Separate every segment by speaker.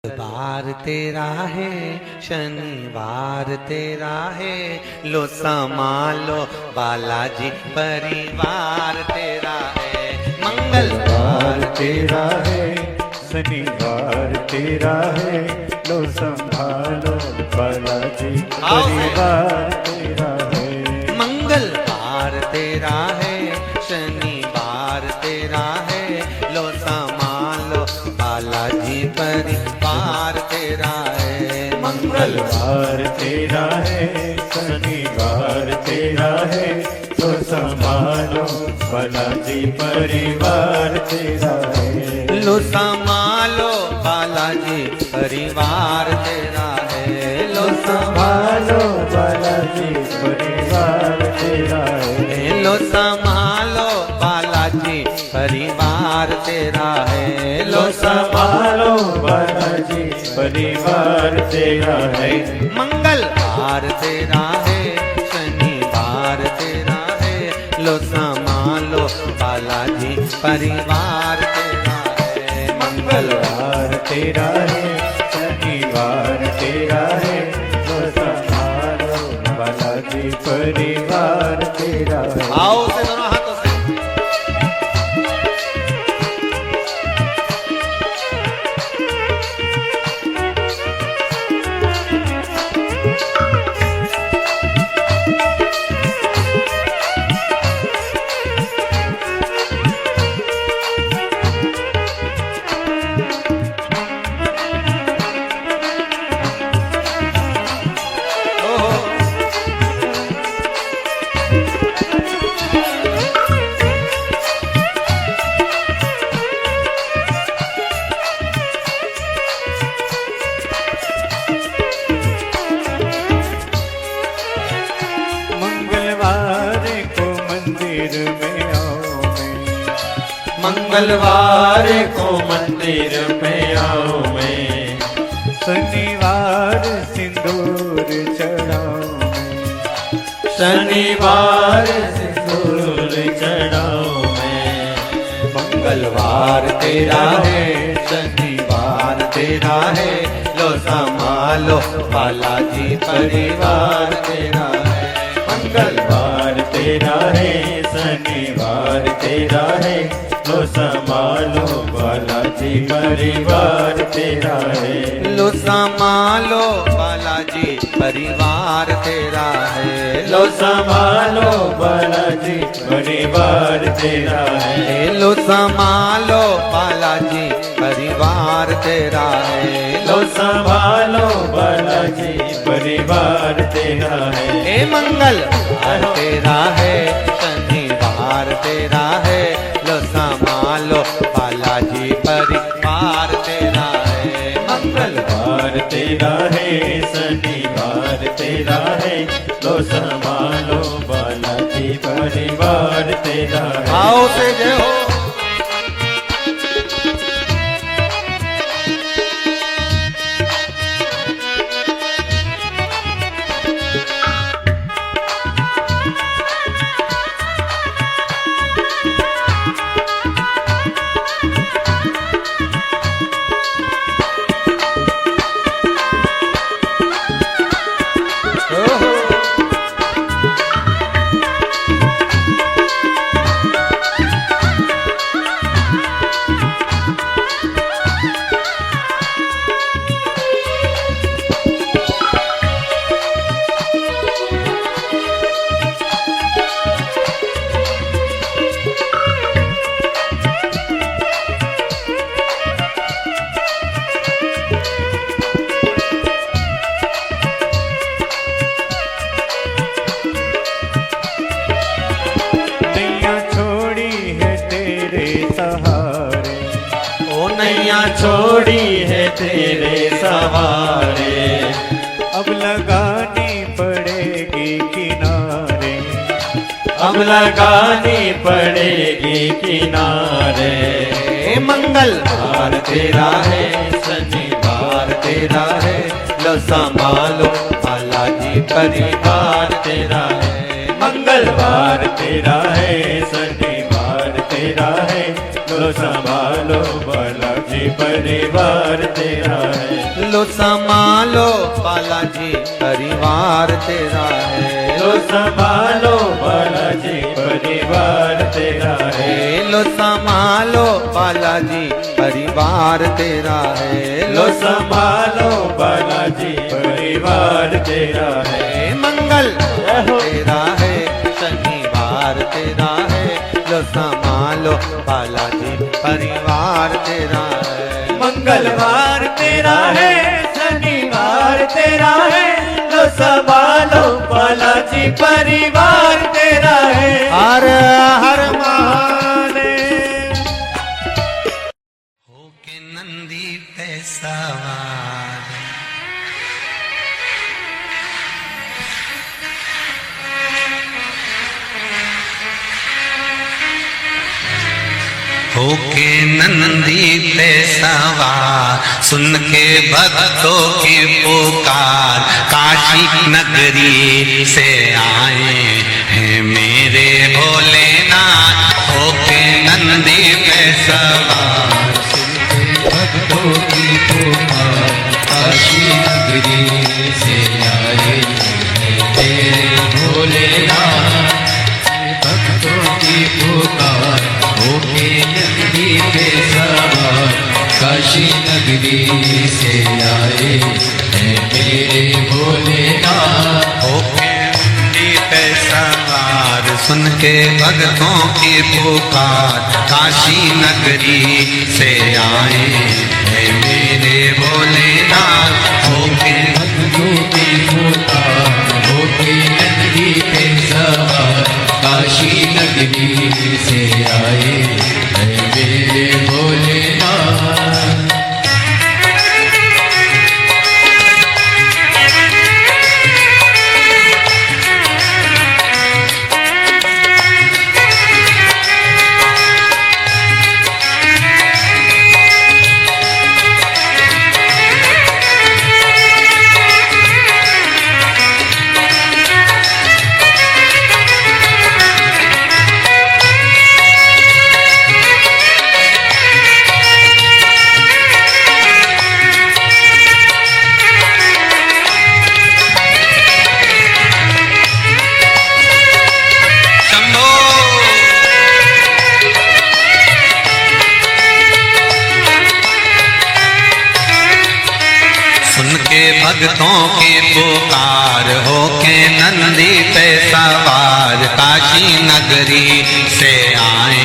Speaker 1: बार तेरा है, शनिवार तेरा है, लो संभालो बालाजी परिवार तेरा है। मंगलवार
Speaker 2: तेरा है, शनिवार तेरा है, लो संभालो बालाजी परिवार तेरा है।
Speaker 1: मंगलवार तेरा है, शनिवार तेरा है, लो संभालो बालाजी परिवार तेरा है।
Speaker 2: मंगलवार तेरा है, शनिवार तेरा है, लो संभालो बालाजी परिवार तेरा है।
Speaker 1: लो संभालो बालाजी परिवार तेरा है। लो
Speaker 2: संभालो बालाजी परिवार तेरा है।
Speaker 1: लो संभालो बालाजी परिवार तेरा है। लो
Speaker 2: संभालो बालाजी परिवार तेरा है।
Speaker 1: मंगलवार तेरा है, शनिवार तेरा है, लो संभालो बालाजी परिवार तेरा है।
Speaker 2: मंगलवार तेरा है, शनिवार तेरा है, लो संभालो बालाजी परिवार तेरा है।
Speaker 1: आओ से दोनों हाथों से।
Speaker 2: मंगलवार को मंदिर में आओ मैं, शनिवार सिंदूर चढ़ाओ मैं, शनिवार सिंदूर चढ़ाओ मैं।
Speaker 1: मंगलवार तेरा है, शनिवार तेरा है, लो संभालो बालाजी परिवार तेरा है।
Speaker 2: मंगलवार तेरा है, शनिवार तेरा है, लो संभालो बालाजी परिवार तेरा है।
Speaker 1: लो संभालो बालाजी परिवार तेरा है।
Speaker 2: लो संभालो बालाजी परिवार तेरा है।
Speaker 1: लो संभालो बालाजी परिवार तेरा है।
Speaker 2: लो संभालो बालाजी परिवार तेरा है।
Speaker 1: हे मंगलवार तेरा है, शनिवार तेरा है, लो संभालो बालाजी परिवार तेरा है।
Speaker 2: मंगलवार तेरा है, शनिवार तेरा है, लो संभालो बालाजी परिवार तेरा है।
Speaker 1: आओ से जय हो।
Speaker 2: नैया छोड़ी है तेरे सहारे, अब लगानी पड़ेगी किनारे, अब लगानी पड़ेगी किनारे।
Speaker 1: मंगलवार तेरा है, शनिवार तेरा है, लो संभालो बालाजी परिवार तेरा है।
Speaker 2: मंगलवार तेरा है, शनिवार तेरा है, लो संभालो बालाजी बालाजी परिवार तेरा है।
Speaker 1: लो संभालो बालाजी परिवार तेरा है।
Speaker 2: लो संभालो बालाजी परिवार तेरा है।
Speaker 1: लो संभालो बालाजी परिवार तेरा है।
Speaker 2: लो संभालो बालाजी परिवार तेरा है।
Speaker 1: मंगल तेरा है, शनिवार तेरा है। लो संभालो बालाजी परिवार तेरा है।
Speaker 2: मंगलवार तेरा है, शनिवार तेरा है। लो संभालो बालाजी परिवार तेरा है।
Speaker 1: हर हर महादेव। होके नंदी पे सवार, होके नंदी पे सवार, सुन के भक्तों की पुकार, काशी नगरी से आए हैं मेरे भोलेनाथ। होके नंदी पे सवार, सुन के भक्तों की पुकार, काशी नगरी से आए हैं मेरे भोलेनाथ। भक्तों की पुकार, होके नगरी पे सवार, काशी नगरी से आए हैं मेरे भोलेनाथ। होके नगरी पे सवार, सुन के भक्तों की पुकार, काशी नगरी से आए हैं मेरे भोलेनाथ। होके भक्तों की पुकार, होके नगरी पे सवार, काशी नगरी से आए हैं मेरे भोलेनाथ। भक्तों की पुकार, होके नंदी पे सवार, काशी नगरी से आए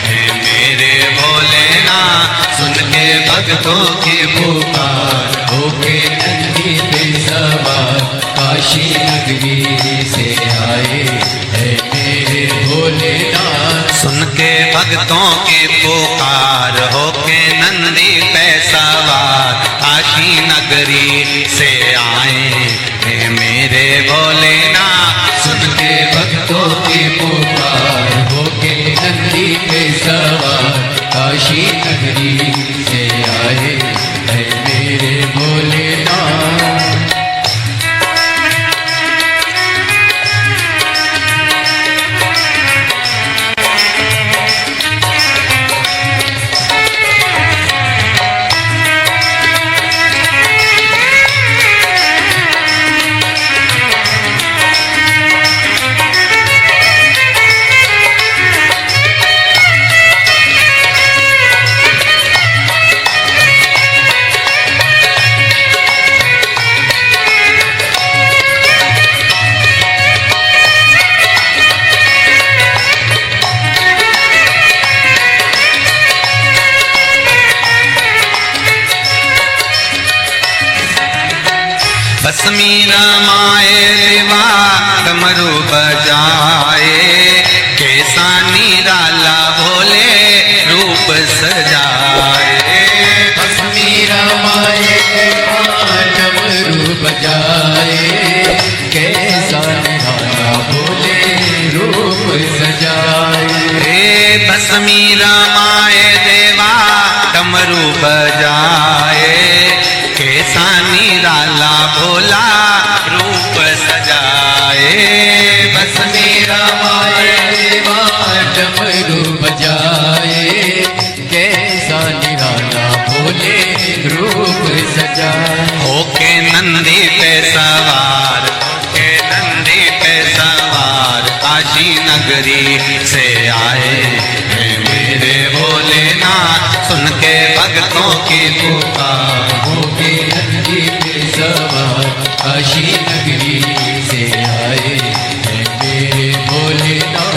Speaker 1: हैं मेरे भोलेनाथ। सुन के भक्तों की पुकार, होके नंदी पे सवार, काशी नगरी से आए हैं मेरे भोलेनाथ। सुन के भक्तों की पुकार, होके नंदी पे सवार, काशी नगरी से आए हैं मेरे भोलेनाथ। सुन के भक्तों की पुकार, होके नंदी पे सवार, काशी नगरी से आए हैं मेरे भोलेनाथ। भस्मी रमाए देवा डमरू बजाए, कैसा निराला भोले रूप सजाए। भस्मी रमाए देवा डमरू बजाए, कैसा निराला भोले रूप सजाए। भस्मी रमाए देवा डमरू बजाए, कैसा निराला भोला रूप सजाए। भस्मी रमाए देवा डमरू बजाए, कैसा निराला
Speaker 2: जाए।
Speaker 1: होके नंदी पे सवार, होके नंदी पे सवार काशी नगरी से आए हैं मेरे भोलेनाथ। सुन के भक्तों की पुकार,
Speaker 2: होके नंदी पे सवार काशी नगरी से आए हैं मेरे भोलेनाथ।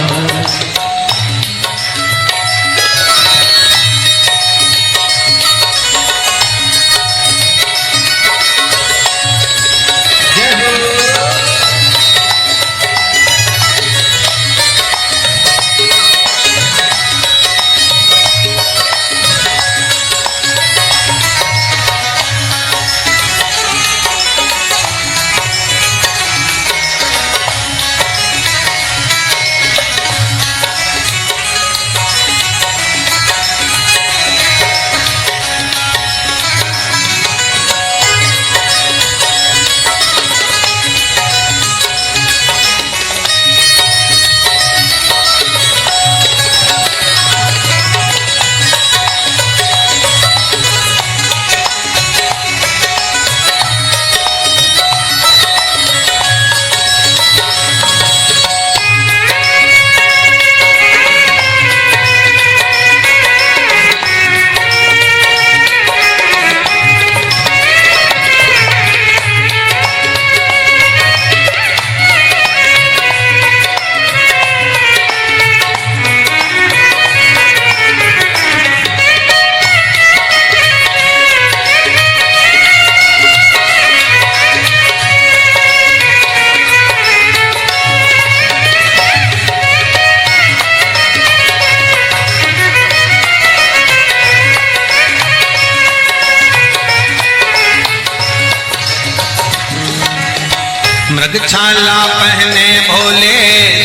Speaker 1: मृगछाला पहने भोले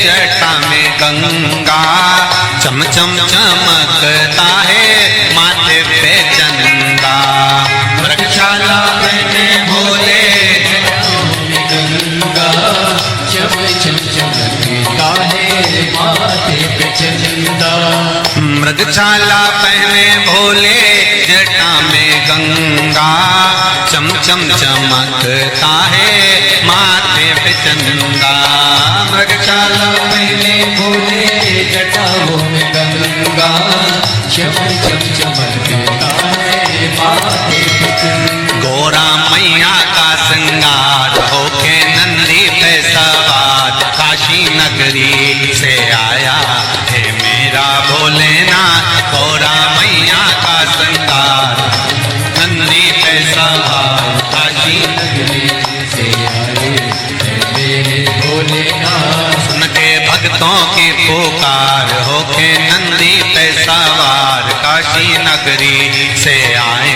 Speaker 1: जटा में गंगा, चम चम चमकता है माथे पे चंदा। मृगछाला पहने भोले
Speaker 2: जटा में गंगा, चम चम चमकता है माथे पे चंदा।
Speaker 1: मृगछाला पहने भोले जटा में गंगा, चम चम चमकता है माथे पे चंदा। मृगछाला
Speaker 2: पहने भोले जटाओं में गंगा, चम चम चमकता है माथे पे चंदा।
Speaker 1: गोरा मैया का श्रृंगार होके नंदी पे सवार काशी नगरी से आया है मेरा भोलेनाथ। गोरा मैया का श्रृंगार नंदी पे सवार काशी
Speaker 2: नगरी से आए हैं मेरे भोलेनाथ।
Speaker 1: सुन के भक्तों की पुकार होके नंदी पे सवार काशी नगरी से आए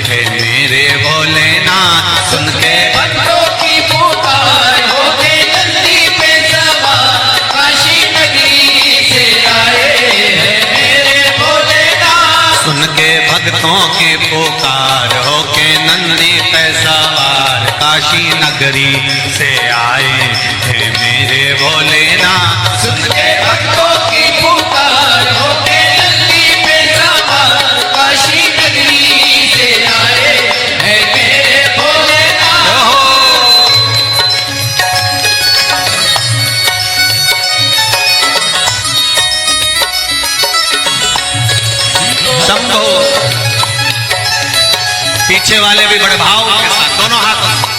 Speaker 1: हैं मेरे भोलेनाथ। सुन के
Speaker 2: भक्तों की पुकार होके नंदी पे सवार काशी नगरी से आए हैं मेरे भोलेनाथ।
Speaker 1: सुन के भक्तों की पुकार होके नंदी पे सवार काशी नगरी से आए हैं मेरे भोलेनाथ।
Speaker 2: सुन के भक्तों की पुकार होके नंदी पे सवार काशी नगरी से आए हैं मेरे भोलेनाथ।
Speaker 1: शंभो। पीछे वाले भी बड़े भाव के साथ दोनों हाथों से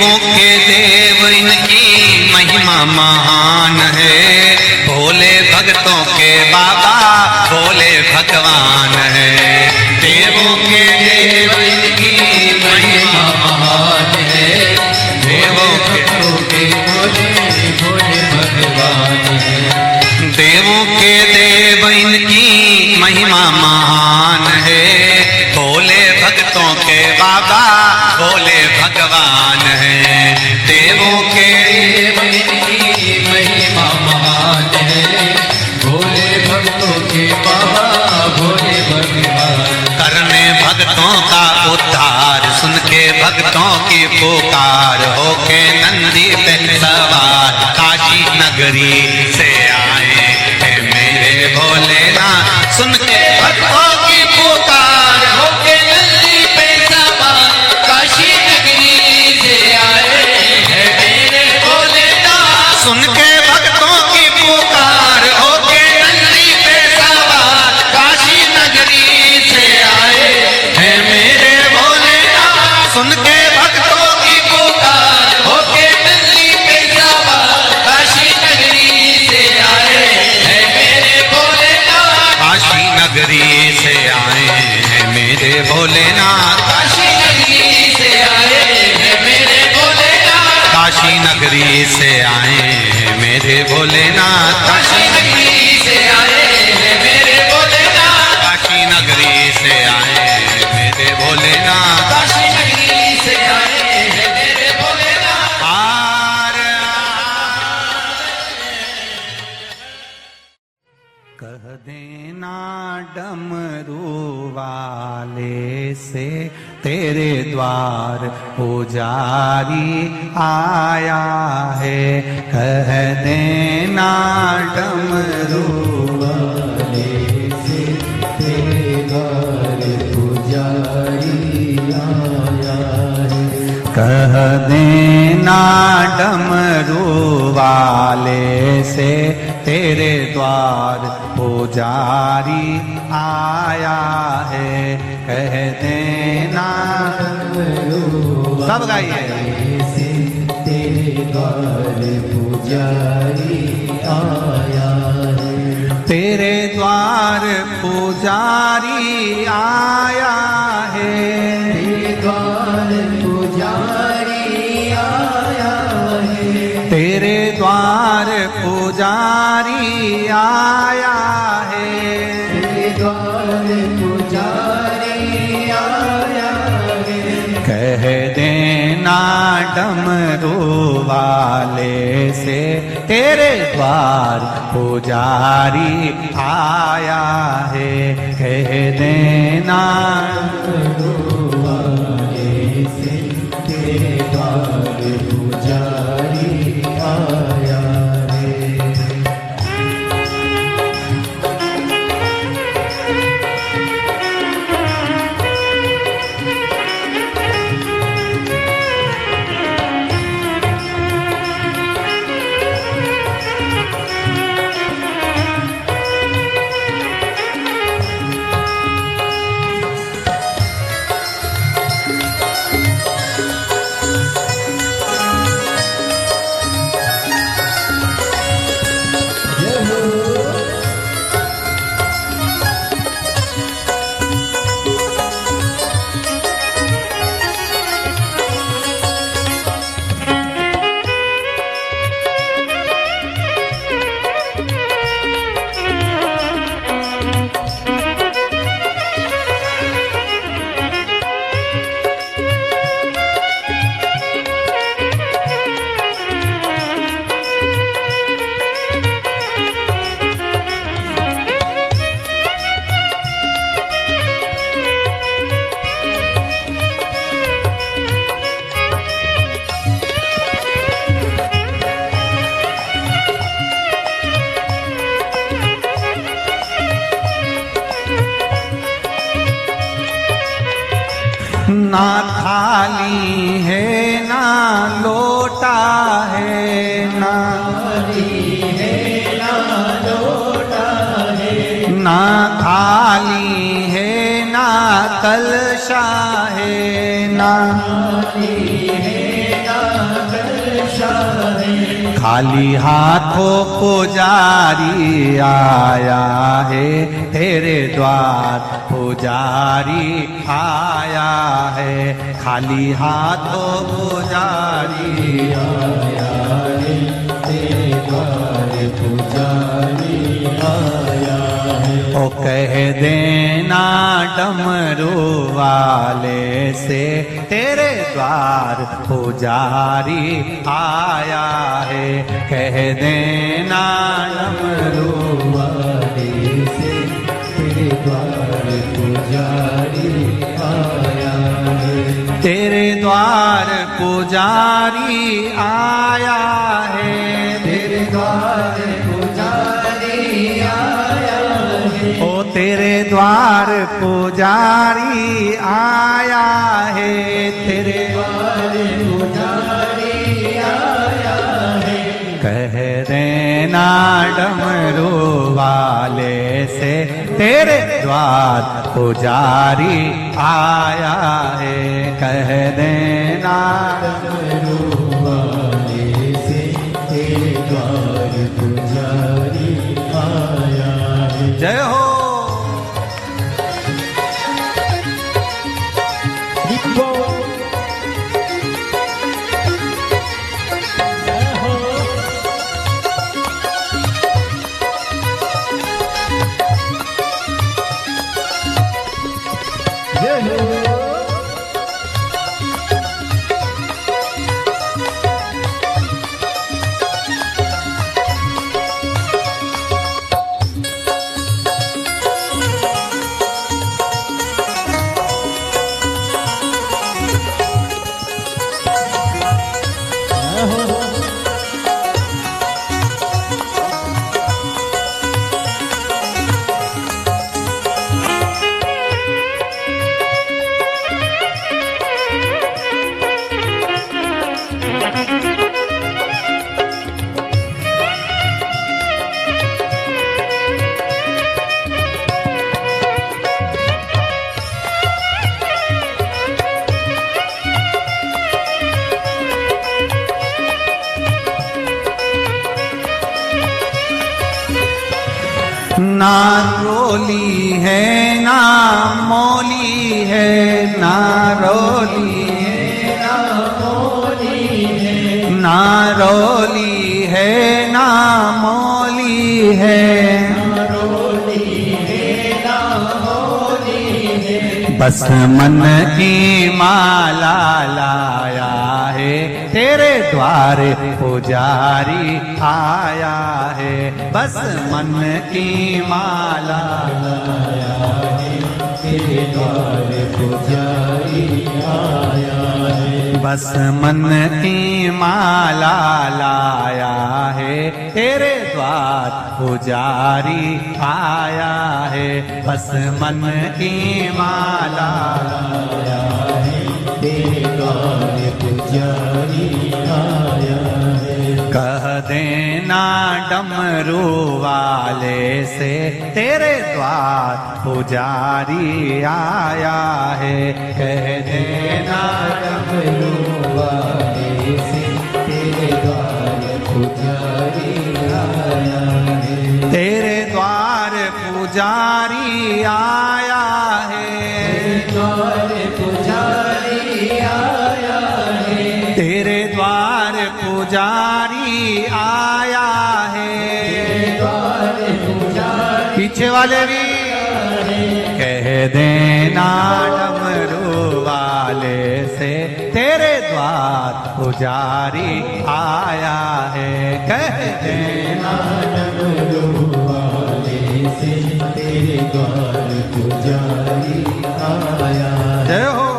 Speaker 1: देवों के देव इनकी महिमा महान है, भोले भक्तों के बाबा भोले भगवान है। देवों के देव इनकी महिमा महान है, देवों के भोले भोले भगवान है। देवों के देव इनकी महिमा महान है, भोले भक्तों के बाबा भोले भगवान है। देवों के देव इनकी महिमा महान है, भोले भक्तों के बाबा भोले भगवान। करने भक्तों का उद्धार, सुन के भक्तों की पुकार, होके नंदी पे सवार काशी नगरी से आए हैं मेरे भोलेनाथ। सुन के भक्तों की पुकार, होके नंदी पे सवार काशी नगरी से आए हैं मेरे भोलेनाथ। सुन के भक्तों की पुकार, होके नंदी पे सवार काशी नगरी से आए हैं मेरे भोलेनाथ। सुन के भक्तों की पुकार, होके नंदी पे सवार काशी नगरी से आए हैं मेरे भोलेनाथ। काशी नगरी से आए हैं मेरे भोलेनाथ। काशी नगरी से आए हैं मेरे भोलेनाथ। काशी नगरी से आए हैं मेरे भोलेनाथ। काशी नगरी से आए हैं मेरे भोलेनाथ। काशी नगरी से आए हैं मेरे भोलेनाथ। काशी नगरी से आए हैं मेरे भोलेनाथ। कह देना डमरू वाले से तेरे द्वार पुजारी आया है। कह देना डमरू वाले से तेरे द्वार पुजारी आया है। कह देना डमरू वाले से तेरे द्वार पुजारी आया है। कह देना सब गाइए से तेरे द्वार पुजारी आया है। तेरे द्वार पुजारी आया है। तेरे द्वार पुजारी आया है। तेरे द्वार पुजारी आया है। तेरे द्वार पुजारी आया है। कह देना डमरू वाले से तेरे द्वार पुजारी आया है। कह देना डमरू वाले से तेरे द्वार पुजारी आया है। ना थाली है ना लोटा है, ना थाली है ना लोटा है, ना थाली है ना कलशा है, ना थाली है ना खाली हाथों पुजारी आया है तेरे द्वार, पुजारी आया है। खाली हाथों पुजारी आया है तेरे द्वार, पुजारी आया है। ओ कह देना डमरू वाले से तेरे द्वार पुजारी आया है। कह देना डमरू वाले से तेरे द्वार पुजारी आया है। तेरे द्वार पुजारी आया है, तेरे द्वार पुजारी आया है। ओ तेरे द्वार पुजारी आया है, तेरे द्वार पुजारी आया है। कह देना डमरू वाले से तेरे द्वार पुजारी आया है। कह देना डमरू वाले से तेरे द्वार पुजारी आया है। जय हो। ना रोली है ना मोली है, ना रोली है ना मोली है। ना रोली है ना मोली है, ना रोली है ना मोली है। बस मन की माला लाया है तेरे द्वार पुजारी आया है। बस मन की माला लाया है तेरे द्वार पुजारी आया है। बस मन की माला लाया है तेरे द्वार पुजारी आया है। बस मन की माला लाया है तेरे द्वार पुजारी आया है। कह देना डमरू वाले से तेरे द्वार पुजारी आया है। कह देना डमरू वाले से तेरे द्वार पुजारी आया है। तेरे द्वार पुजारी आया है, द्वार पुजारी आया है। तेरे द्वार पुजारी आया है, द्वार पुजारी। पीछे वाले भी कह देना डमरू वाले से तेरे द्वार पुजारी आया है। कह देना डमरू वाले से तेरे द्वार पुजारी आया। जय हो।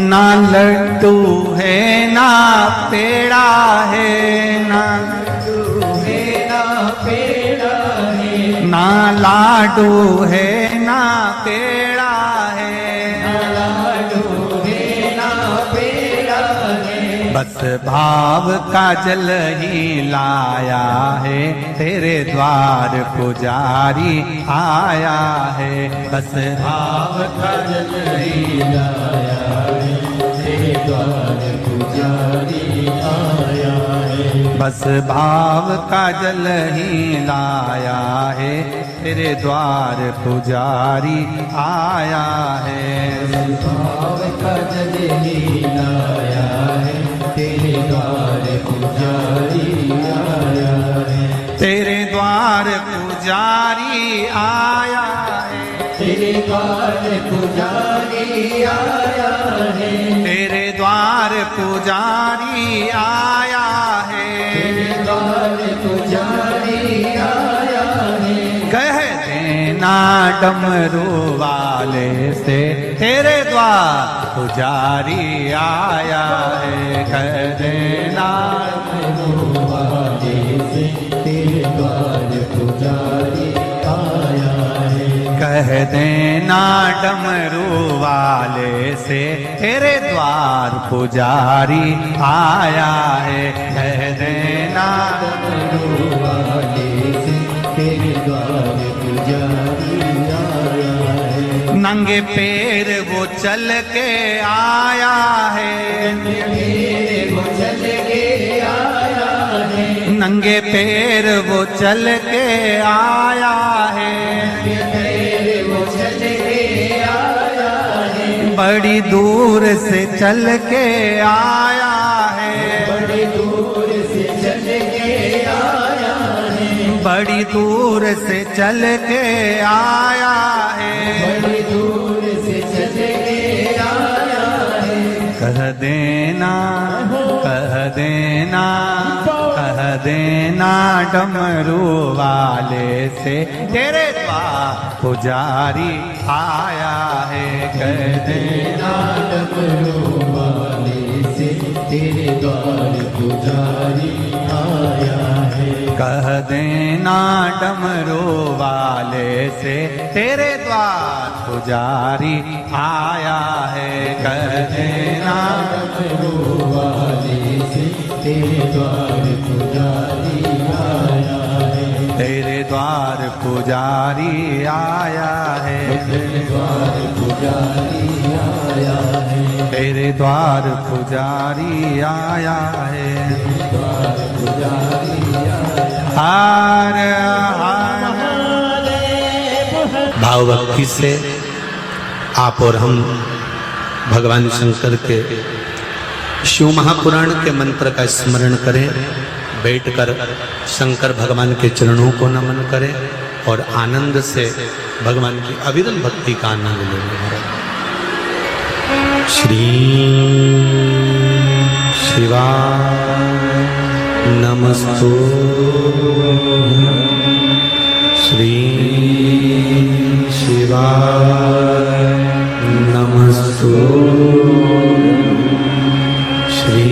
Speaker 1: ना लड्डू है ना पेड़ा है, ना ना लाडू है ना पेड़ा है, बस भाव का जल ही लाया है, तेरे द्वार पुजारी आया है। बस भाव का जल ही लाया है, तेरे द्वार पुजारी आया है। बस भाव का जल ही लाया है, तेरे द्वार पुजारी आया है। भाव का जल ही लाया है, तेरे द्वार पुजारी आया है। तेरे द्वार पुजारी आया है, तेरे द्वार पुजारी आया है। तेरे द्वार पुजारी आया है, तेरे द्वार पुजारी आया है। कह देना डमरू वाले से, तेरे द्वार पुजारी आया है। कह देना डमरू वाले से, तेरे द्वार पुजारी आया है। कह देना डमरू वाले से, तेरे द्वार पुजारी आया है। कह देना डमरू वाले से, तेरे द्वार पुजारी आया है। नंगे पैर वो चल के आया है, नंगे पैर वो चल के आया है, बड़ी दूर से चल के आया है, बड़ी दूर से चल के आया है, बड़ी दूर से चल के आया है, बड़ी दूर से चल के आया है। कह देना, कह देना, कह देना डमरू वाले से, तेरे द्वार पुजारी आया है। कह देना डमरू वाले से, तेरे द्वार पुजारी आया है। कह देना डमरू वाले से, तेरे द्वार पुजारी आया है। कह देना डमरू वाले से, तेरे द्वार पुजारी आया है। तेरे द्वार पुजारी आया है, तेरे द्वार पुजारी आया है। तेरे द्वार पुजारी आया है, द्वार पुजारी आया। हार
Speaker 3: भाव भक्ति से आप और हम भगवान शंकर के शिव महापुराण के मंत्र का स्मरण करें, बैठकर शंकर भगवान के चरणों को नमन करें और आनंद से भगवान की अविरल भक्ति का आनंद लें। श्री शिवाय नमस्तु, श्री शिवाय नमस्तु, श्री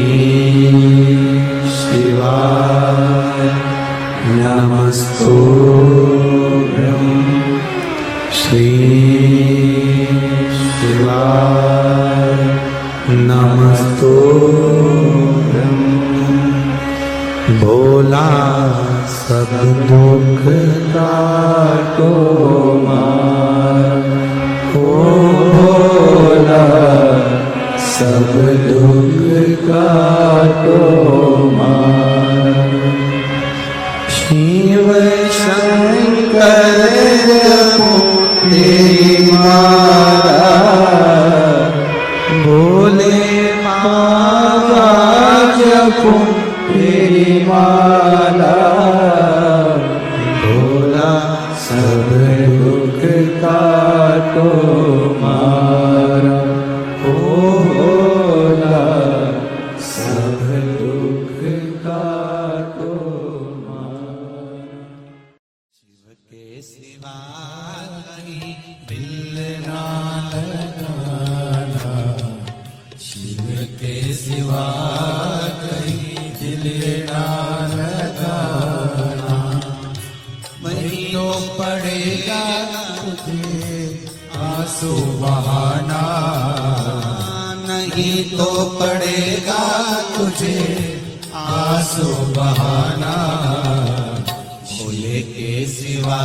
Speaker 3: शिवाय नमस्तुभ्यं, श्री शिवाय नमस्तुभ्यं। भोला सब दुख काटो मार, ओ भोला सब दुख काटो मार। शिव शंकर तेरी मारा, भोले माता जपो तेरी माला। भोला सब दुख काटो मारा, ओ भोला सब दुख काटो मारा। शिव के सिवा कहीं दिल ना लगाना,
Speaker 2: नहीं तो पड़ेगा तुझे आंसू बहाना, भोले के सिवा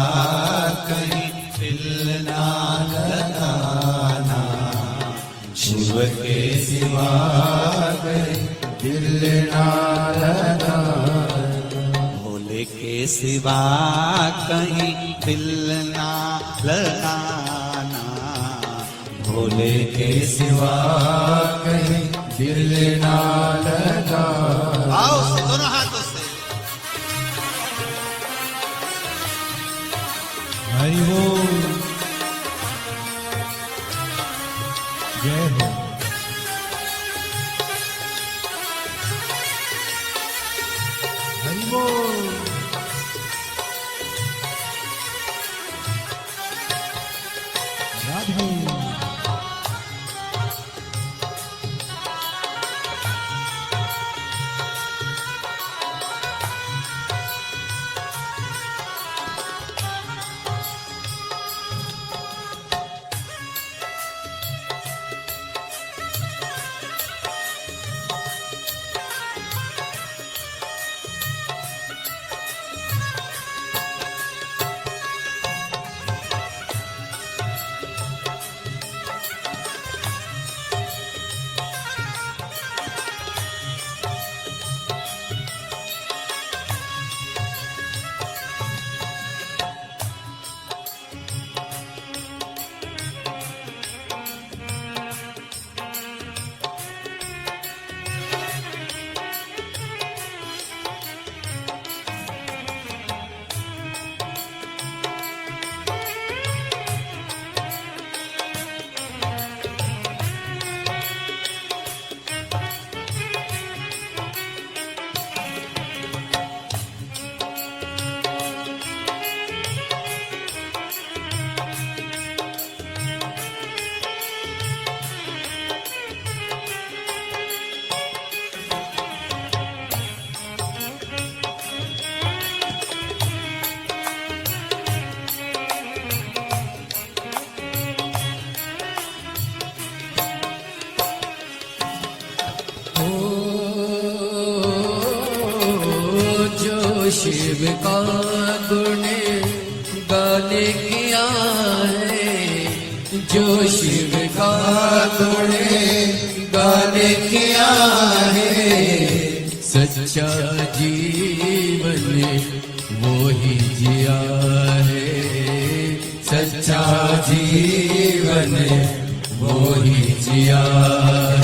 Speaker 2: कहीं दिल ना लगाना, शिव के सिवा कहीं दिल ना लगाना,
Speaker 3: भोले के सिवा कहीं दिल ना लगाना,
Speaker 2: भोले के सिवा कहीं दिल ना लगाना।
Speaker 3: आओ से दोनों हाथों से।
Speaker 2: हरि बोल, जय हो। हरि बोल, राधे। शिव का गुण गाने किया है, जो शिव का गुण गाने किया है, सच्चा जीवन वो ही जिया है, सच्चा जीवन वो ही जिया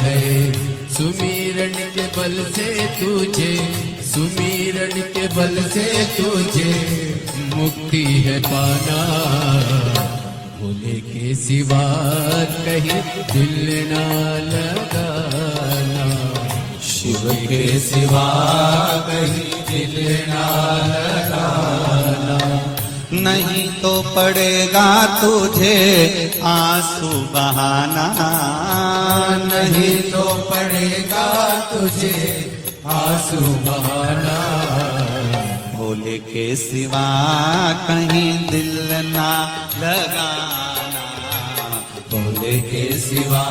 Speaker 2: है। सुमिरन के बल से तुझे, सुमिरन के बल से तुझे मुक्ति है पाना, भोले के सिवा कहीं दिल ना लगाना, शिव के सिवा कहीं दिल ना लगाना,
Speaker 3: नहीं तो पड़ेगा तुझे आंसू बहाना,
Speaker 2: नहीं तो पड़ेगा तुझे आंसू बहाना,
Speaker 3: भोले के सिवा कहीं दिल ना लगाना,
Speaker 2: भोले के सिवा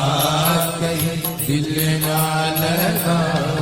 Speaker 2: कहीं दिल ना लगाना।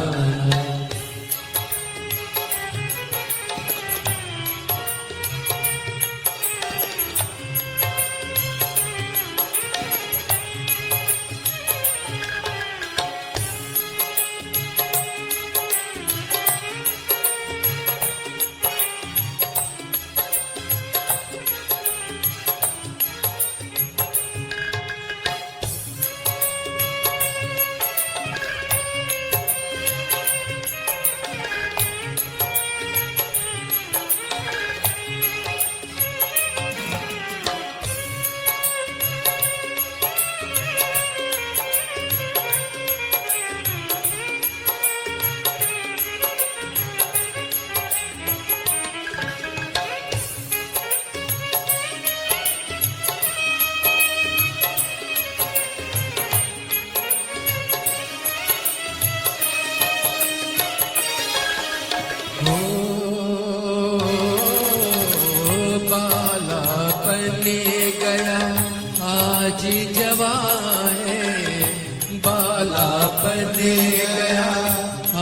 Speaker 2: बने गया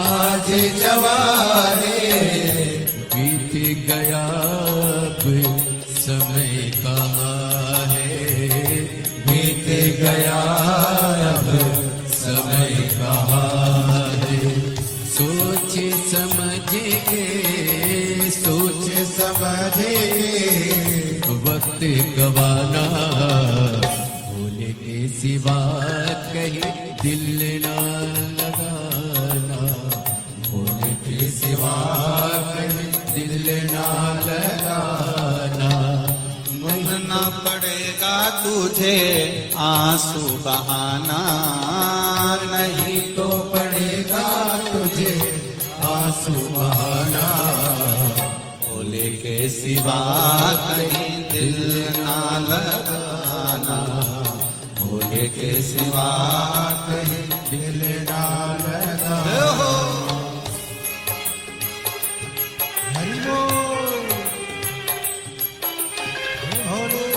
Speaker 2: आज जवारे,
Speaker 4: बीत गया अब समय कहाँ है,
Speaker 2: बीत गया अब समय कहाँ है।
Speaker 4: सोच समझ के सोच
Speaker 2: समझ
Speaker 4: वक्त गवाना, भूल के सिवा कहीं दिल ना लगाना, भूल के सिवा कहीं दिल ना लगाना।
Speaker 3: बहना पड़ेगा तुझे आंसू बहाना,
Speaker 2: नहीं तो पड़ेगा तुझे आंसू बहाना,
Speaker 3: भोले के सिवा कहीं दिल ना लगाना, भोले के सिवा
Speaker 2: कहीं दिल ना लगा। हरि बोल भोले।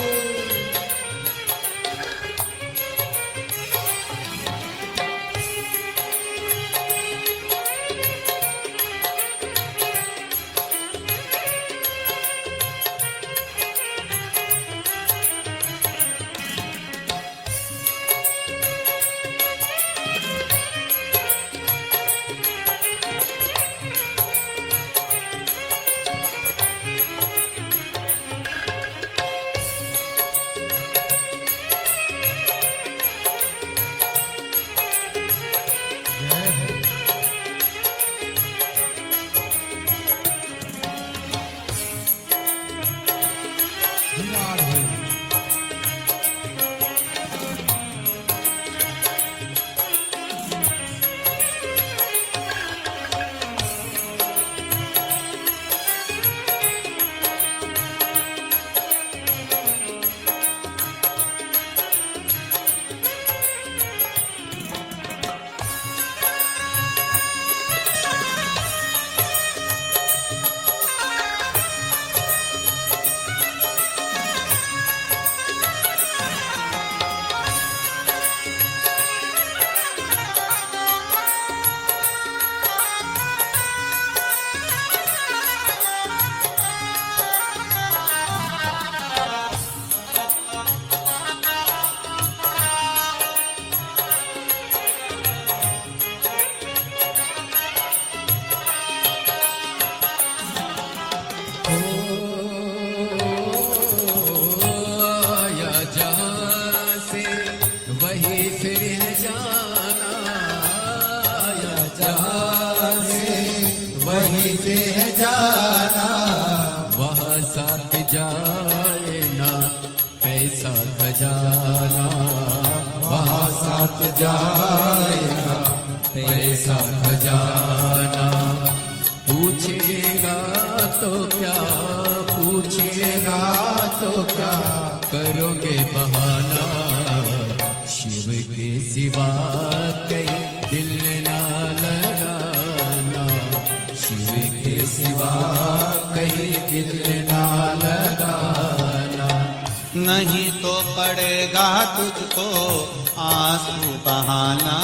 Speaker 4: जाए ना पैसा खजाना,
Speaker 2: वहाँ साथ जाएगा
Speaker 4: पैसा खजाना। पूछेगा तो क्या, पूछेगा तो क्या, करोगे बहाना। शिव के सिवा कहीं दिल ना लगाना, शिव के सिवा कहीं दिल ना लगाना।
Speaker 3: नहीं तो पड़ेगा तुझको आंसू बहाना,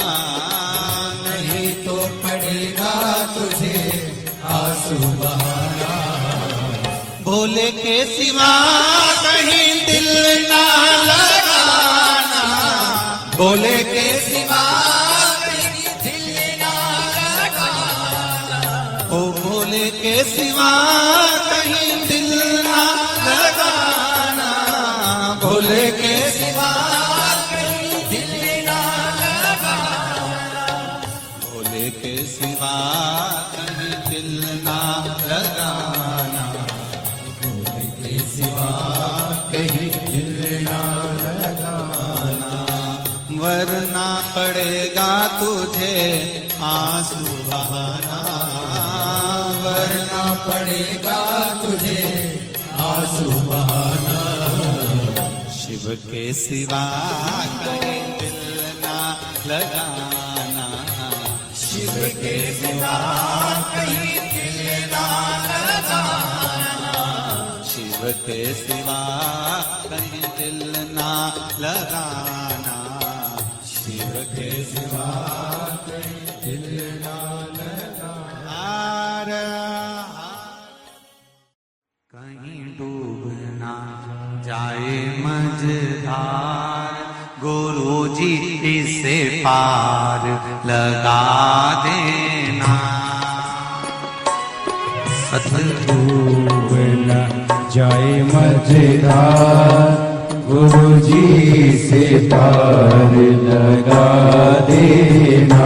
Speaker 2: नहीं तो पड़ेगा तुझे आंसू बहाना।
Speaker 3: भोले के सिवा कहीं दिल ना लगाना, भोले के सिवा
Speaker 2: कहीं दिल ना लगाना।
Speaker 3: ओ भोले के सिवा कहीं दिल ना लगाना, भोले के सिवा
Speaker 2: कहीं दिल ना लगाना।
Speaker 3: भोले के सिवा कहीं दिल ना लगाना, भोले के सिवा
Speaker 4: कहीं दिल ना
Speaker 3: लगाना। वरना पड़ेगा तुझे आंसू बहाना,
Speaker 2: वरना पड़ेगा तुझे आंसू बहाना।
Speaker 3: शिव के सिवा कहीं दिल ना लगाना,
Speaker 2: शिव के सिवा कहीं दिल ना लगाना।
Speaker 3: शिव के सिवा कहीं दिल ना लगाना, शिव के सिवा
Speaker 4: हिलना लगा।
Speaker 3: कहीं डूब ना जाए मझधार, गुरु जी इसे पार लगा देना।
Speaker 4: डूब न जाए मझधार, गुरु जी से पार लगा देना।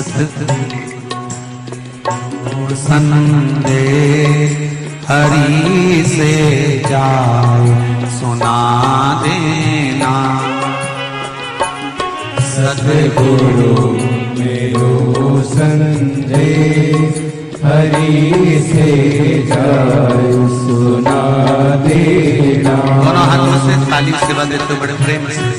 Speaker 3: सतगुरु संदेश हरि से जाए सुना देना।
Speaker 4: सतगुरु मेरो संदेश हरि से जाए सुना देना।
Speaker 3: दोनों हाथों से ताली सेवा देते बड़े प्रेम से।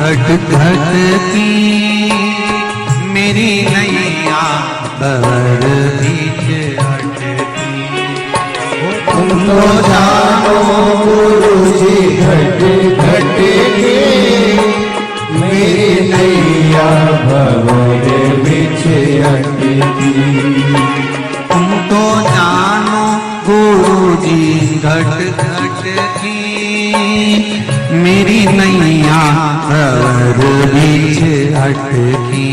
Speaker 3: घट घट की मेरी नैया भंवर बीच अटकी।
Speaker 4: तुम तो जानो गुरु जी घट घट की मेरी नैया भंवर बीच अटकी।
Speaker 3: तुम तो जानो गुरु जी घट घट की मेरी नैया भंवर बीच अटकी।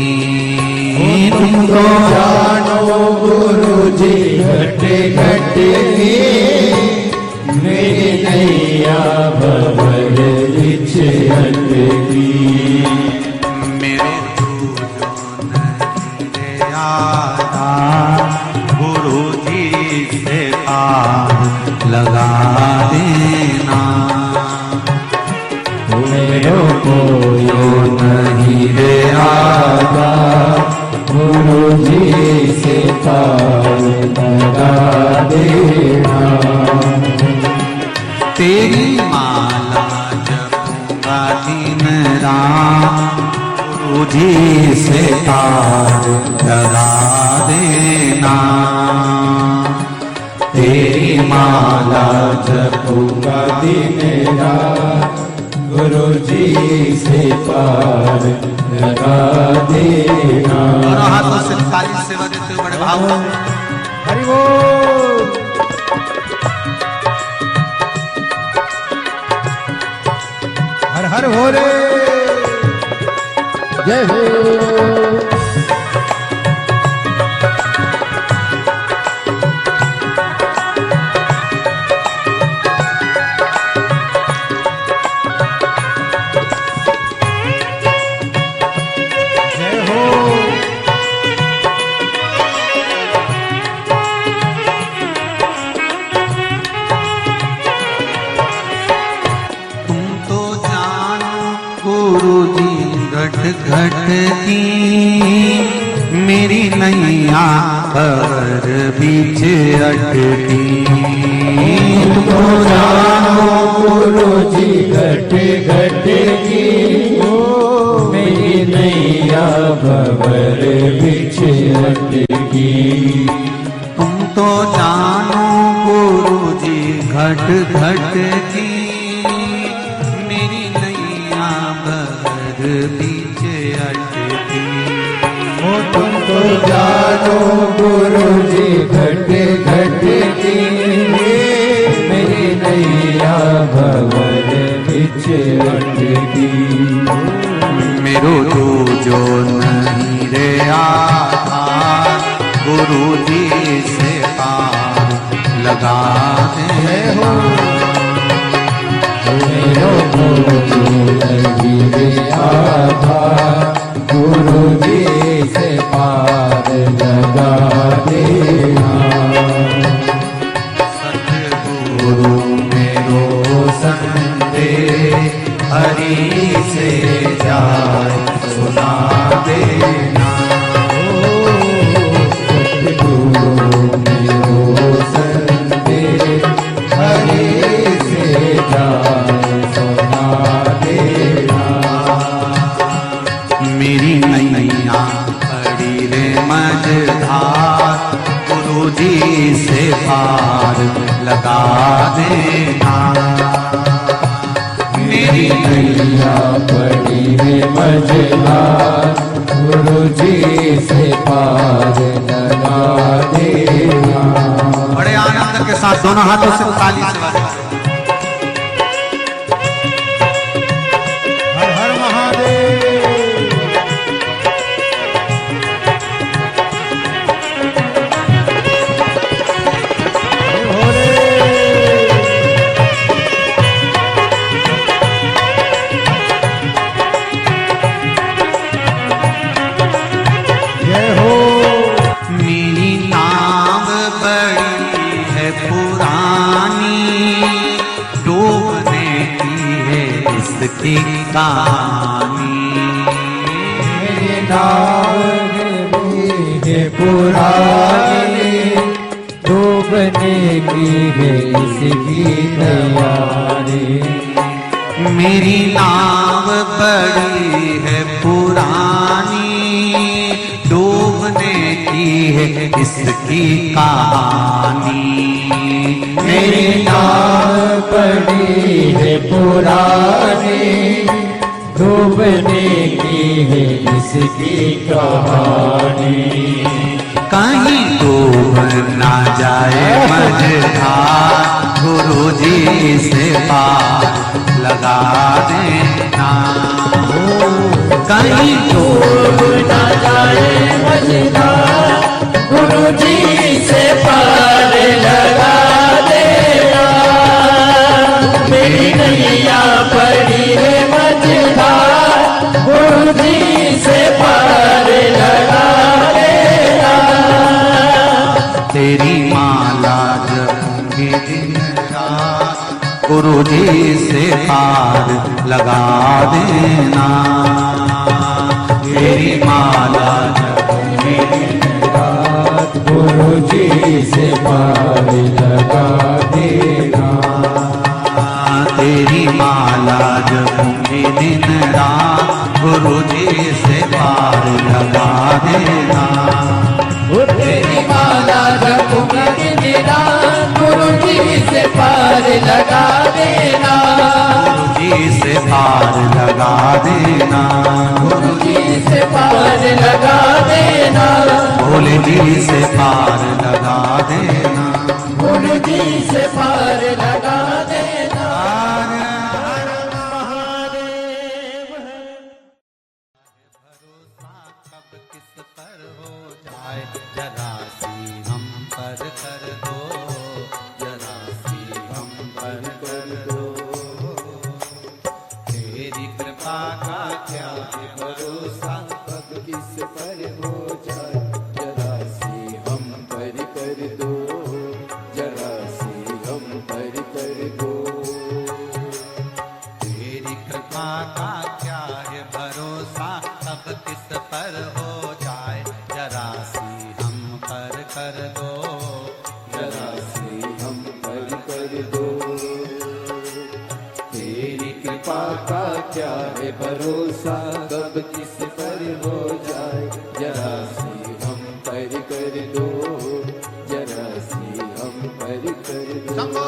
Speaker 4: तुम तो जानो गुरु जी घट घट की मेरी नैया भंवर बीच अटकी।
Speaker 3: मेरे जो नहीं आता गुरु जी से पार लगा देना।
Speaker 4: मेरो को यो नहीं रे आता गुरु जी से पार लगा देना।
Speaker 3: तेरी माला जपूंगा दिन रात गुरु जी से पार लगा देना।
Speaker 4: तेरी माला जपूंगा दिन रात गुरु जी से पार लगा देना।
Speaker 3: दोनों हाथों से ताली सेवा देते हुए बड़े भाव से।
Speaker 4: हरि बोल। हर हर हो रे जय हो।
Speaker 3: घट घट की मेरी नैया भंवर बीच अटकी।
Speaker 4: तुमको जानो गुरु जी घट घट की मेरी नैया भंवर बीच अटकी।
Speaker 3: तुम तो जानो गुरु जी घट घट की मेरी नैया भंवर बीच अटकी।
Speaker 4: तुमको जानो गुरु जी घट घट की मेरी नैया भंवर बीच अटकी।
Speaker 3: मेरो जो नहीं रे आधार गुरु जी से पार लगा दे हो।
Speaker 4: मेरो जो नहीं रे आधार गुरु जी से पार लगा
Speaker 3: पार लगा देना।
Speaker 4: मेरी नैया पड़ी है मझधार, गुरु जी से पार लगा देना।
Speaker 3: बड़े आनंद के साथ दोनों हाथों से ताली से बजाओ।
Speaker 4: हर हर महादेव।
Speaker 3: मेरी नाव बड़ी है पुरानी, डूबने की है इसकी कहानी।
Speaker 4: मेरी नाव है पुरानी, डूबने की है इसकी तैयारी।
Speaker 3: मेरी नाव बड़ी है पुरानी, डूबने की है इसकी कहानी।
Speaker 4: मेरी नाव पड़ी है पुरानी, डूबने की है इसकी कहानी।
Speaker 3: कहीं डूब ना जाए मझधार, गुरु जी से पार लगा देना। कहीं डूब
Speaker 4: ना जाए मझधार, गुरु जी से पार लगा देना। मेरी नैया पड़ी है मझधार, गुरु जी से पार लगा देना।
Speaker 3: तेरी माला जपूंगी दिन रात, गुरु जी से पार लगा देना। तेरी माला जपूंगी दिन
Speaker 4: रात, गुरु जी से पार लगा देना।
Speaker 3: तेरी माला जपूंगी दिन रात, गुरु जी से पार लगा देना।
Speaker 4: तेरी माला जपूंगी दिन रात, गुरु जी से पार लगा देना।
Speaker 3: गुरु जी से पार लगा देना।
Speaker 4: गुरु जी से पार लगा देना।
Speaker 3: भोले जी से पार लगा देना।
Speaker 4: गुरु जी से पार लगा देना।
Speaker 3: भरोसा कब किस पर हो जाए, जरा सी हम पर कर दो, जरा सी हम पर कर दो। तेरी कृपा का क्या है भरोसा,
Speaker 4: कब किस पर हो जाए, जरा सी हम पर कर दो, जरा सी हम पर कर दो।
Speaker 3: तेरी कृपा का क्या है भरोसा, कब किस पर हो जाए, जरा सी हम पर कर दो,
Speaker 4: जरा सी हम पर कर दो। तेरी कृपा का क्या है भरोसा, कब किस पर हो जाए, जरा सी हम पर कर दो, जरा सी हम पर कर दो।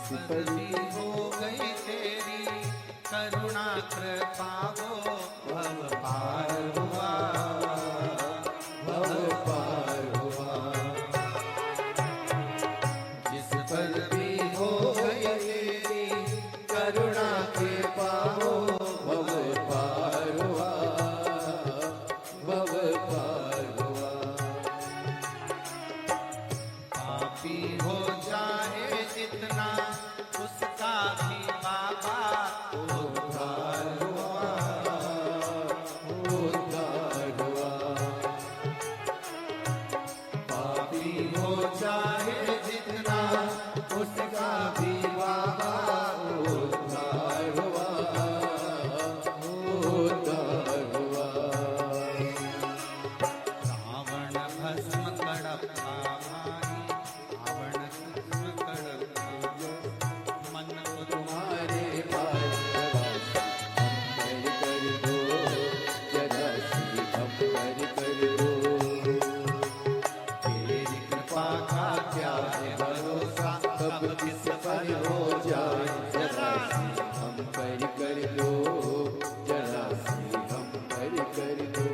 Speaker 4: जिस पर
Speaker 1: भी हो गई तेरी करुणा कृपा वो भव पार हुआ,
Speaker 4: भव पार हुआ। जिस पर भी हो गई तेरी करुणा के पाओ भव पार हुआ, भव पार हुआ।
Speaker 1: पापी हो जाए जितना उसका भी बाबा
Speaker 4: उद्धार हुआ, उद्धार हुआ। पापी हो जाए जितना उसका भी बाबा उद्धार हुआ, उद्धार हुआ।
Speaker 1: रावण भस्म कड़प्पा भाई, रावण भस्म कड़प्पा मन को
Speaker 4: तुम्हारे पास हम कर दो, जरा सी हम कर दो।
Speaker 1: तेरी कृपा का क्या है भरोसा,
Speaker 4: कब किस पर हो जाए जरा सी हम कर दो, जरा सी हम कर दो।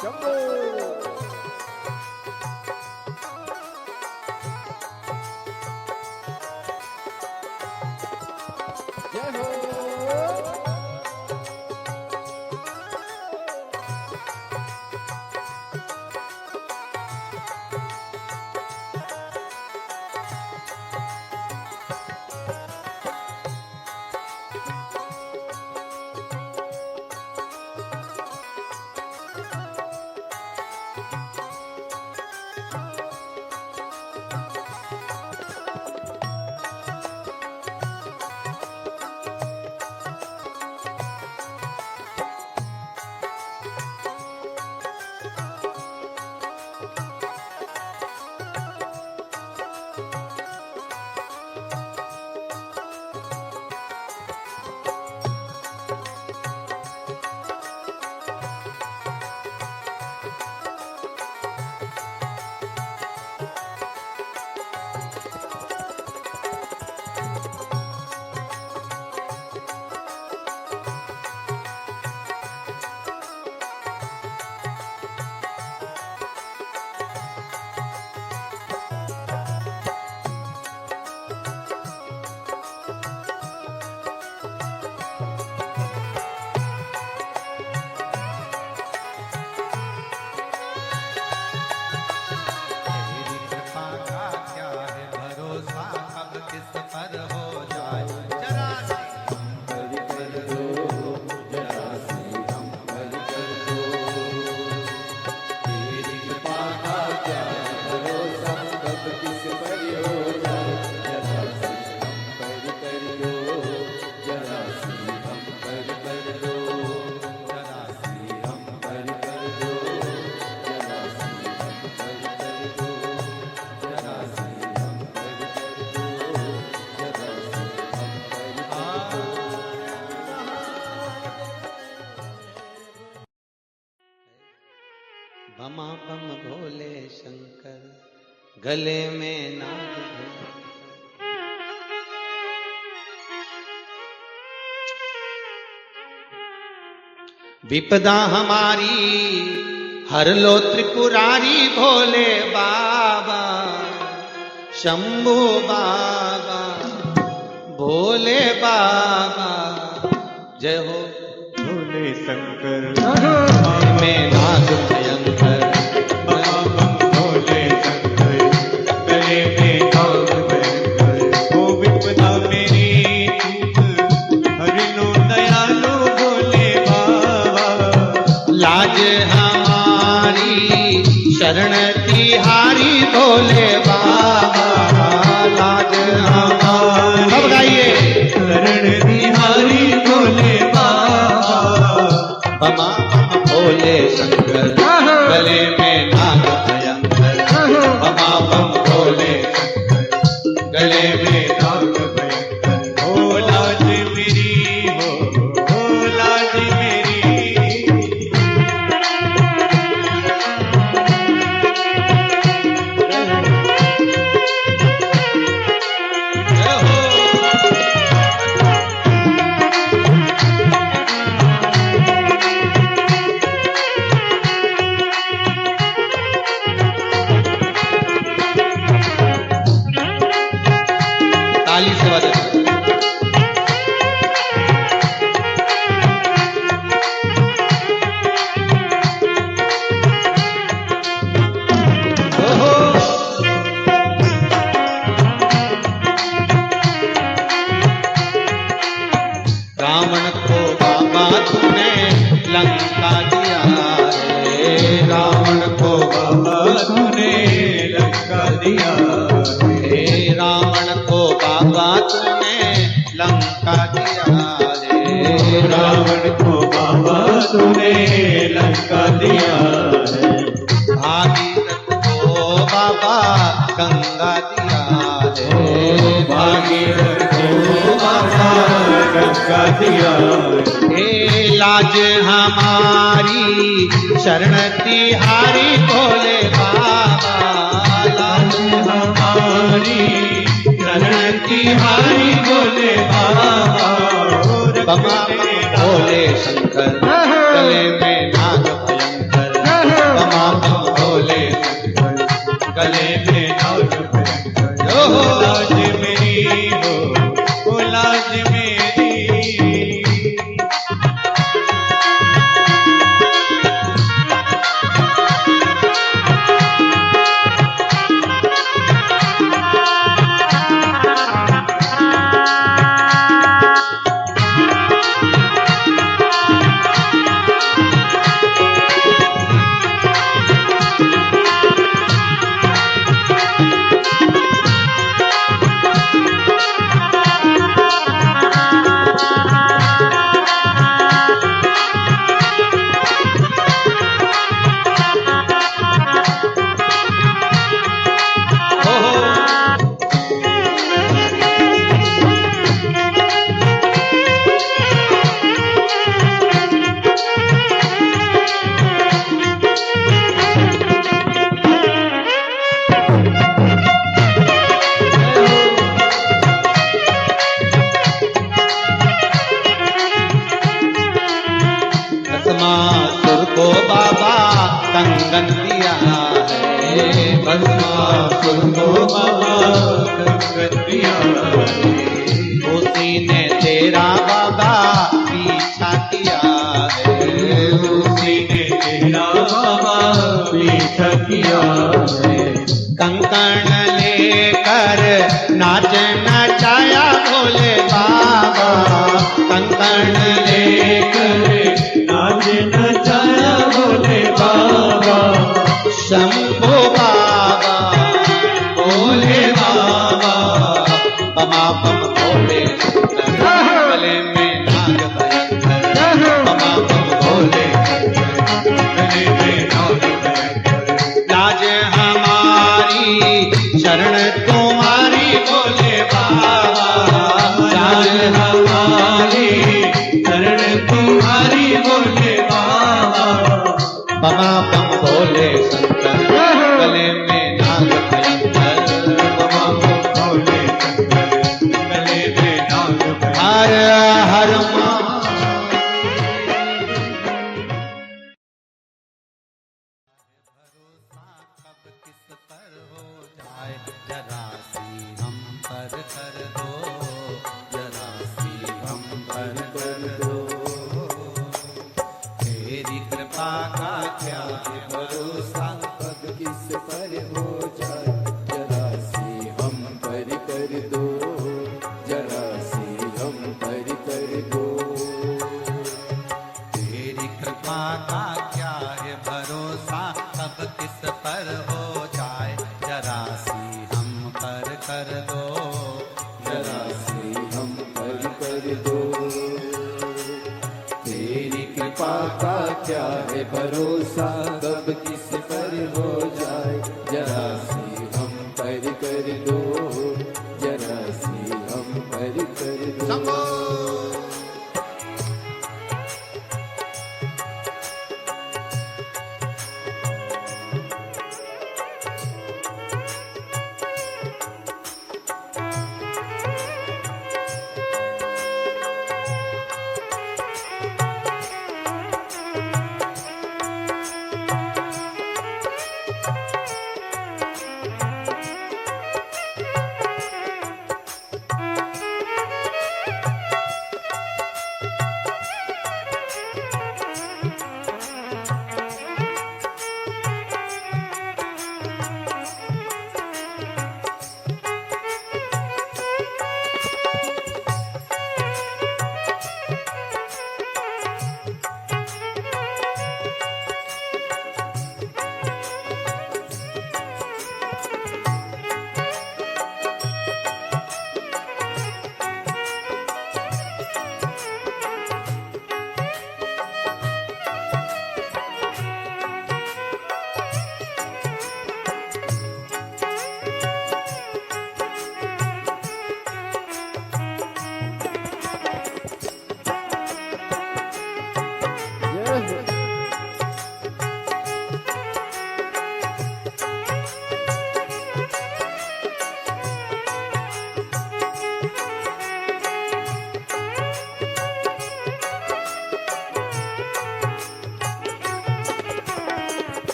Speaker 4: शंभो जय हो
Speaker 1: तेरी कृपा का क्या है भरोसा, कब किस पर हो जाए जरा सी
Speaker 4: हरि कर दो जरा सी हम हरि कर दो तेरी कृपा का क्या है भरोसा कब किस पर हो जाए जरा सी हम हरि कर दो जरा सी हम हरि कर दो जरा सी हम हरि कर दो जरा सी हम हरि कर दो जरा सी हम हरि कर दो जरा सी हम हरि
Speaker 3: बमा बम भोले शंकर गले में नाग भैंकर। विपदा हमारी हर लो त्रिपुरारी भोले बाबा शंभू बाबा भोले बाबा जय हो
Speaker 5: भोले शंकर
Speaker 3: में नाग भयंकर
Speaker 5: भोले शंकर गले में नाग भयंकर। ओ विपदा मेरी चूक हरि लो दयालु भोले बाबा।
Speaker 3: लाज हमारी शरण तिहारी भोले बाबा लाज हमारी सब गाइए
Speaker 5: शरण बिहारी भोले बाबा।
Speaker 3: बमा बम भोले शंकर गले में नाग भयंकर बमा बम भोले शंकर गले में
Speaker 5: नाग भयंकर। ओ लाज मेरी हो लाज मेरी।
Speaker 3: ताली से बजा रावण को बाबा तूने लंका दिया रे रावण को
Speaker 5: बाबा तूने लंका दिया
Speaker 3: हे रावण को बाबा तूने लंका दिया रे
Speaker 5: रावण को बाबा तूने लंका दिया है।
Speaker 3: भागीरथ को बाबा गंगा दिया रे
Speaker 5: भागीरथ को बाबा गंगा दिया है।
Speaker 3: हे लाज हमारी शरण तिहारी भोले बाबा लाज
Speaker 5: हमारी शरण तिहारी भोले बाबा।
Speaker 3: बमा भोले शंकर गले में नाग भयंकर
Speaker 5: गले में नाग भयंकर हो लाज मेरी हो लाज मेरी
Speaker 3: भस्मासुर को बाबा कंगन दिया है
Speaker 5: भस्मासुर को बाबा कंगन दिया
Speaker 3: उसी ने तेरा बाबा पीछा किया है
Speaker 5: उसी ने तेरा बाबा पीछा किया है
Speaker 3: कंकण लेकर नाच नचाया भोले बाबा कंकण
Speaker 5: लेकर नाच नचाया भोले बाबा
Speaker 3: शंभो बाबा भोले बाबा बमा बम भोले गले में नाग भयंकर बमा बम भोले
Speaker 5: गले में नाग भयंकर
Speaker 3: लाज हमारी शरण तुम्हारी भोले बाबा
Speaker 5: लाज हमारी शरण तुम्हारी भोले बाबा
Speaker 3: बमा बम भोले शंकर गले में नाग भयंकर
Speaker 5: बमा बम भोले शंकर गले में नाग भयंकर
Speaker 3: हर हर मा कब किस पर हो जाए जरा सी हम पर कर दो जरा सी हम पर कर दो तेरी कृपा का क्या है भरोसा
Speaker 4: कब किस पर हो जाए जरा सी हम पर कर दो जरा सी हम पर कर दो
Speaker 3: तेरी कृपा का क्या है भरोसा कब किस पर हो जाए जरा सी हम पर कर दो
Speaker 4: जरा सी हम पर कर दो तेरी कृपा का क्या है भरोसा कब किस पर हो जाए जरा सी हम पर कर दो जरा सी हम पर कर दो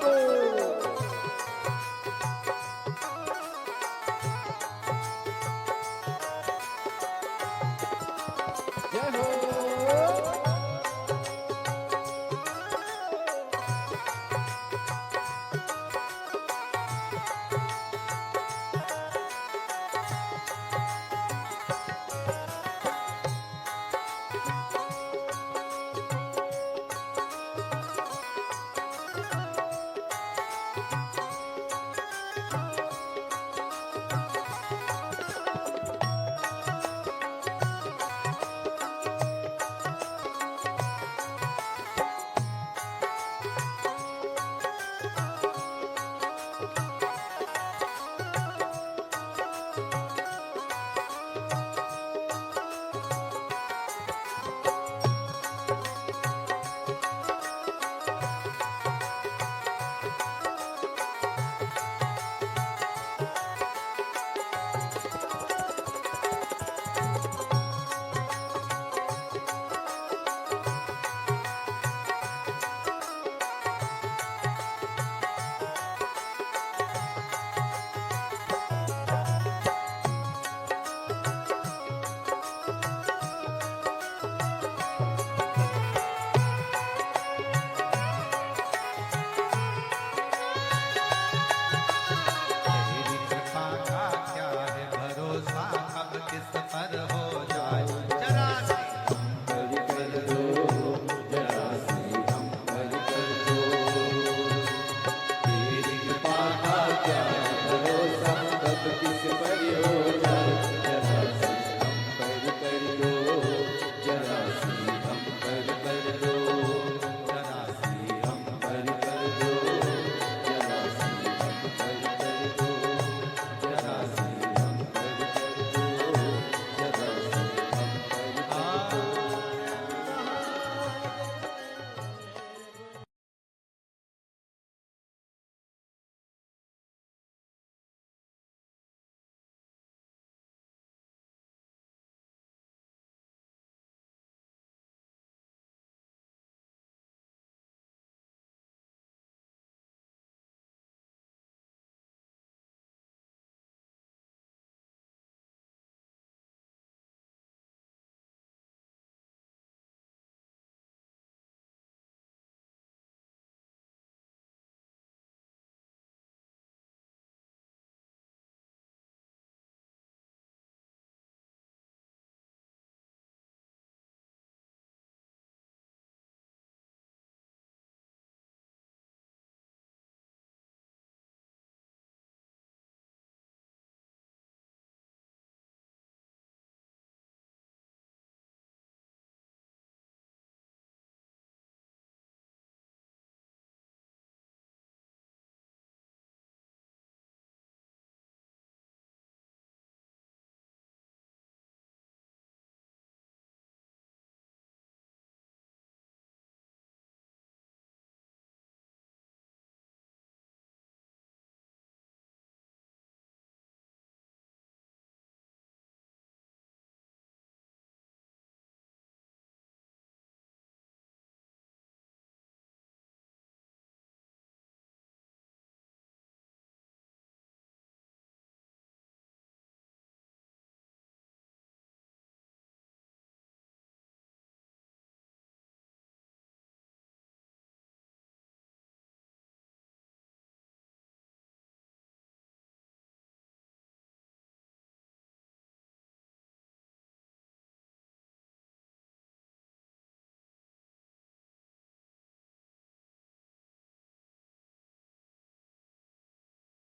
Speaker 4: को